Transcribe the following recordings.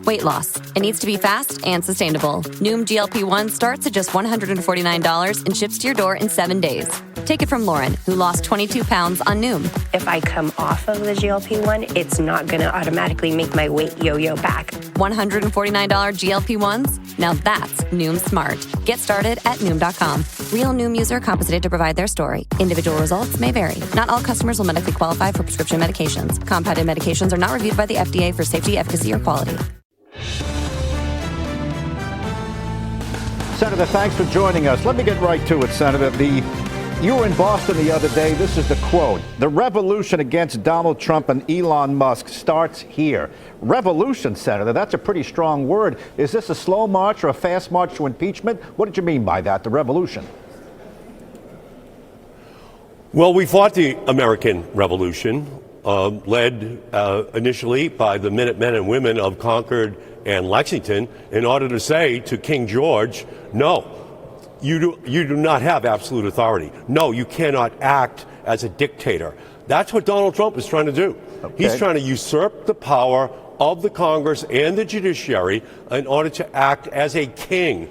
Weight loss. It needs to be fast and sustainable. Noom GLP-1 starts at just $149 and ships to your door in 7 days. Take it from Lauren, who lost 22 pounds on Noom. If I come off of the GLP-1, it's not going to automatically make my weight yo-yo back. $149 GLP-1s? Now that's Noom smart. Get started at Noom.com. Real Noom user compensated to provide their story. Individual results may vary. Not all customers will medically qualify for prescription medications. Compounded medications are not reviewed by the FDA for safety, efficacy, or quality. Senator, thanks for joining us. Let me get right to it, Senator. You were in Boston the other day. This is the quote. The revolution against Donald Trump and Elon Musk starts here. Revolution, Senator, that's a pretty strong word. Is this a slow march or a fast march to impeachment? What did you mean by that, the revolution? Well, we fought the American Revolution, led initially by the Minutemen and women of Concord and Lexington, in order to say to King George, no, you do not have absolute authority. No, you cannot act as a dictator. That's what Donald Trump is trying to do. Okay. He's trying to usurp the power of the Congress and the judiciary in order to act as a king.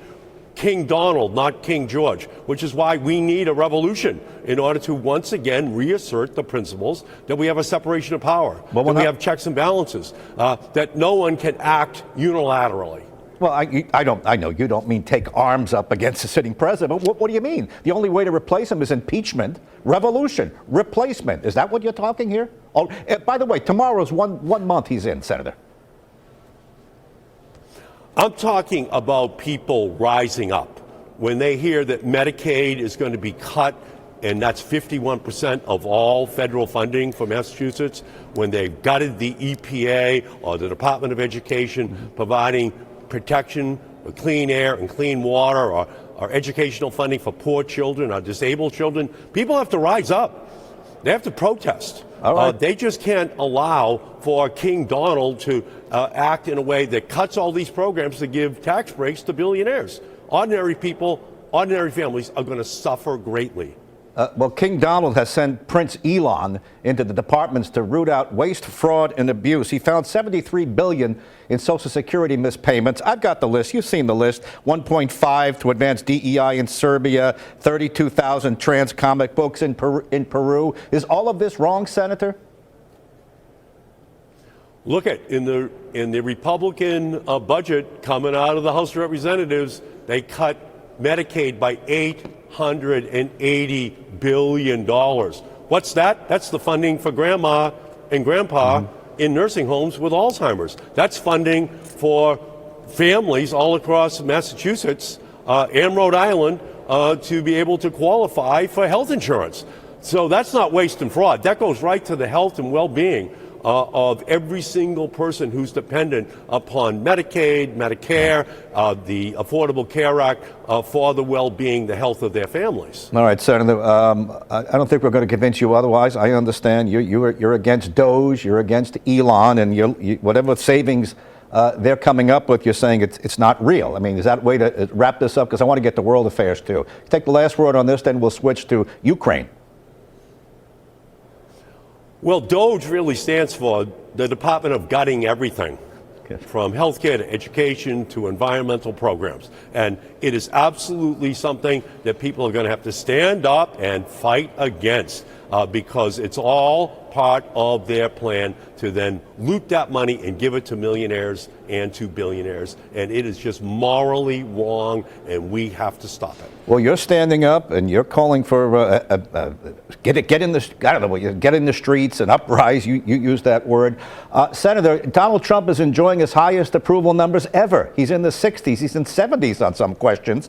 King Donald, not King George, which is why we need a revolution in order to once again reassert the principles that we have a separation of power, that we have checks and balances, that no one can act unilaterally. Well, I know you don't mean take arms up against the sitting president, but what do you mean? The only way to replace him is impeachment, revolution, replacement. Is that what you're talking here? Oh, by the way, tomorrow's one month he's in, Senator. I'm talking about people rising up when they hear that Medicaid is going to be cut, and that's 51% of all federal funding for Massachusetts, when they've gutted the EPA or the Department of Education providing protection for clean air and clean water, or educational funding for poor children or disabled children. People have to rise up. They have to protest. They just can't allow for King Donald to act in a way that cuts all these programs to give tax breaks to billionaires. Ordinary people, ordinary families are going to suffer greatly. Well, King Donald has sent Prince Elon into the departments to root out waste, fraud, and abuse. He found $73 billion in Social Security missed payments. I've got the list. You've seen the list. 1.5 to advance DEI in Serbia, 32,000 trans comic books in Peru. Is all of this wrong, Senator? Look at in the Republican budget coming out of the House of Representatives, they cut Medicaid by $880 billion. What's that? That's the funding for grandma and grandpa in nursing homes with Alzheimer's. That's funding for families all across Massachusetts and Rhode Island to be able to qualify for health insurance. So that's not waste and fraud. That goes right to the health and well-being of every single person who's dependent upon Medicaid, Medicare, the Affordable Care Act for the well-being, the health of their families. All right, Senator, I don't think we're going to convince you otherwise. I understand you're against DOGE, you're against Elon, and whatever savings they're coming up with, you're saying it's not real. I mean, is that a way to wrap this up? Because I want to get to world affairs, too. Take the last word on this, then we'll switch to Ukraine. Well, DOGE really stands for the Department of Gutting Everything, from healthcare to education to environmental programs. And it is absolutely something that people are going to have to stand up and fight against because it's all part of their plan to then loot that money and give it to millionaires and to billionaires. And it is just morally wrong, and we have to stop it. Well, you're standing up and you're calling for get in the streets and uprise. You use that word, Senator. Donald Trump is enjoying his highest approval numbers ever. He's in the 60s. He's in 70s on some questions.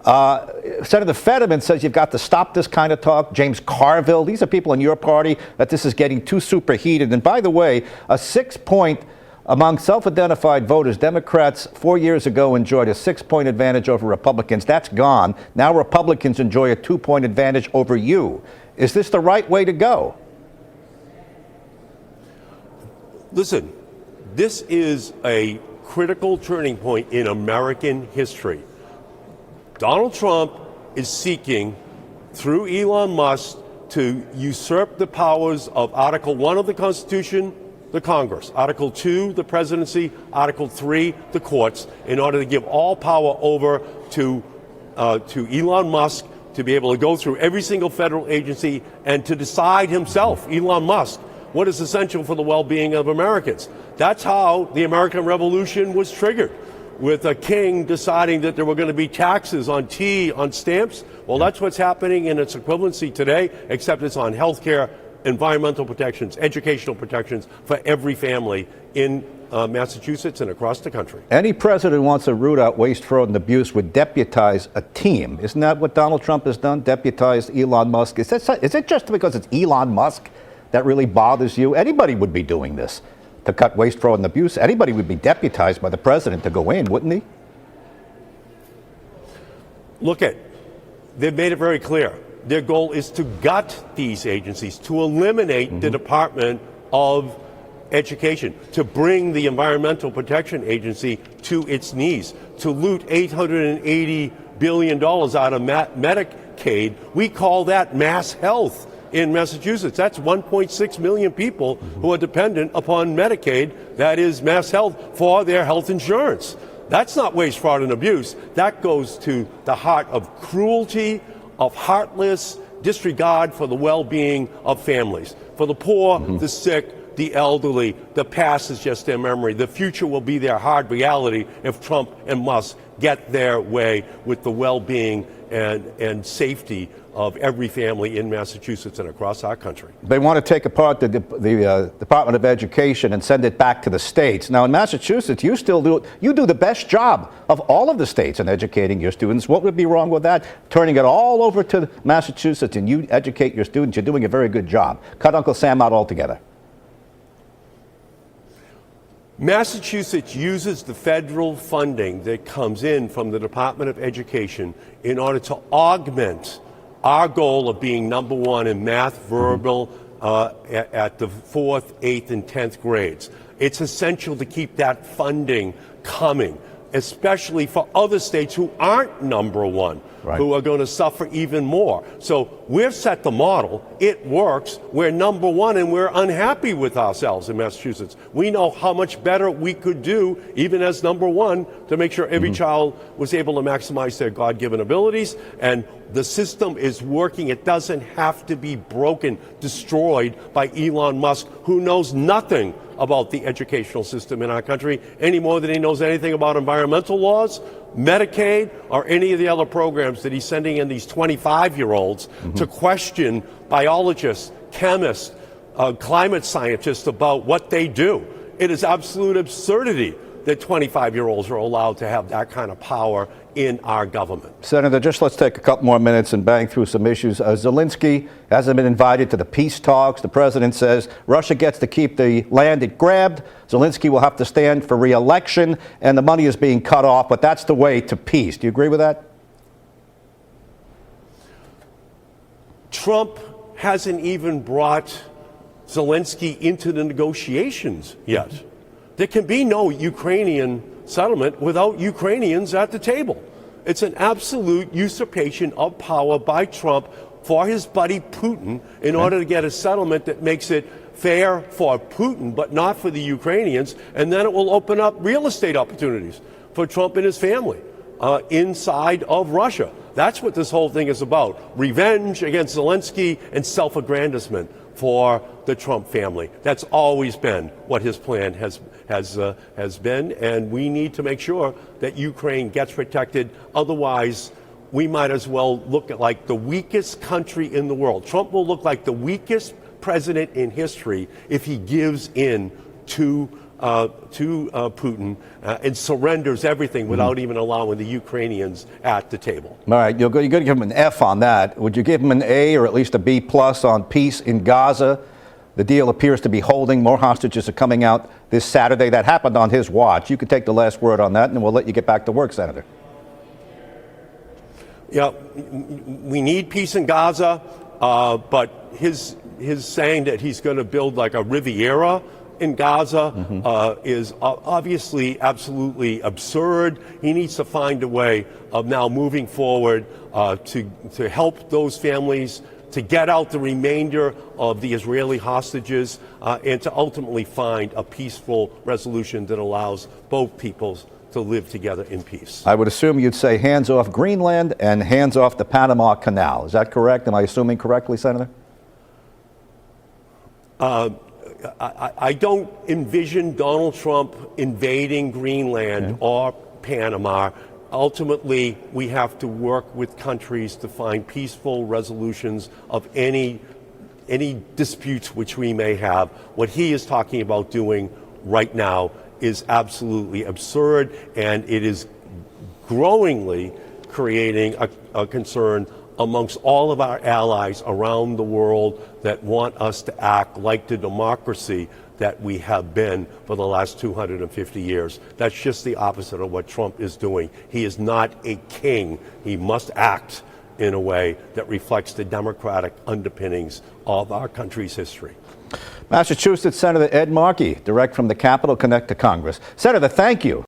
Senator Fetterman says you've got to stop this kind of talk. James Carville. These are people in your party that this is getting too superheated. And by the way, a 6-point among self-identified voters, Democrats 4 years ago enjoyed a 6-point advantage over Republicans. That's gone. Now Republicans enjoy a 2-point advantage over you. Is this the right way to go? Listen, this is a critical turning point in American history. Donald Trump is seeking, through Elon Musk, to usurp the powers of Article 1 of the Constitution the Congress. Article 2, the presidency. Article 3, the courts, in order to give all power over to Elon Musk to be able to go through every single federal agency and to decide himself, Elon Musk, what is essential for the well-being of Americans. That's how the American Revolution was triggered, with a king deciding that there were going to be taxes on tea, on stamps. Well, that's what's happening in its equivalency today, except it's on health care, environmental protections, educational protections for every family in Massachusetts and across the country. Any president who wants to root out waste, fraud, and abuse would deputize a team. Isn't that what Donald Trump has done? Deputized Elon Musk. Is it just because it's Elon Musk that really bothers you? Anybody would be doing this to cut waste, fraud, and abuse. Anybody would be deputized by the president to go in, wouldn't he? They've made it very clear. Their goal is to gut these agencies, to eliminate the Department of Education, to bring the Environmental Protection Agency to its knees, to loot $880 billion out of Medicaid. We call that mass health in Massachusetts. That's 1.6 million people who are dependent upon Medicaid, that is mass health, for their health insurance. That's not waste, fraud, and abuse. That goes to the heart of cruelty, of heartless disregard for the well-being of families. For the poor, the sick, the elderly, the past is just their memory. The future will be their hard reality if Trump and Musk get their way with the well-being and safety of every family in Massachusetts and across our country. They want to take apart the Department of Education and send it back to the states. Now, in Massachusetts, you do the best job of all of the states in educating your students. What would be wrong with that? Turning it all over to Massachusetts and you educate your students. You're doing a very good job. Cut Uncle Sam out altogether. Massachusetts uses the federal funding that comes in from the Department of Education in order to augment our goal of being number one in math, verbal, at the 4th, 8th, and 10th grades. It's essential to keep that funding coming, especially for other states who aren't number one, who are going to suffer even more. So we've set the model. It works. We're number one, and we're unhappy with ourselves in Massachusetts. We know how much better we could do, even as number one, to make sure every child was able to maximize their God-given abilities. And the system is working. It doesn't have to be broken, destroyed by Elon Musk, who knows nothing about the educational system in our country any more than he knows anything about environmental laws, Medicaid, or any of the other programs that he's sending in these 25-year-olds to question biologists, chemists, climate scientists about what they do. It is absolute absurdity that 25-year-olds are allowed to have that kind of power in our government. Senator, just let's take a couple more minutes and bang through some issues. Zelensky hasn't been invited to the peace talks. The president says Russia gets to keep the land it grabbed. Zelensky will have to stand for re-election, and the money is being cut off, but that's the way to peace. Do you agree with that? Trump hasn't even brought Zelensky into the negotiations yet. There can be no Ukrainian settlement without Ukrainians at the table. It's an absolute usurpation of power by Trump for his buddy Putin in order to get a settlement that makes it fair for Putin but not for the Ukrainians, and then it will open up real estate opportunities for Trump and his family inside of Russia. That's what this whole thing is about. Revenge against Zelensky and self-aggrandizement for the Trump family. That's always been what his plan has been, and we need to make sure that Ukraine gets protected. Otherwise, we might as well look at like the weakest country in the world. Trump will look like the weakest president in history if he gives in to Putin and surrenders everything without even allowing the Ukrainians at the table. All right, you're going to give him an F on that. Would you give him an A or at least a B plus on peace in Gaza? The deal appears to be holding. More hostages are coming out this Saturday. That happened on his watch. You could take the last word on that, and we'll let you get back to work, Senator. Yeah, we need peace in Gaza, but his saying that he's going to build like a Riviera in Gaza is obviously absolutely absurd. He needs to find a way of now moving forward to help those families to get out the remainder of the Israeli hostages, and to ultimately find a peaceful resolution that allows both peoples to live together in peace. I would assume you'd say hands off Greenland and hands off the Panama Canal. Is that correct? Am I assuming correctly, Senator? I don't envision Donald Trump invading Greenland or Panama. Ultimately, we have to work with countries to find peaceful resolutions of any disputes which we may have. What he is talking about doing right now is absolutely absurd, and it is growingly creating a concern amongst all of our allies around the world that want us to act like the democracy that we have been for the last 250 years. That's just the opposite of what Trump is doing. He is not a king. He must act in a way that reflects the democratic underpinnings of our country's history. Massachusetts Senator Ed Markey, direct from the Capitol Connect to Congress. Senator, thank you.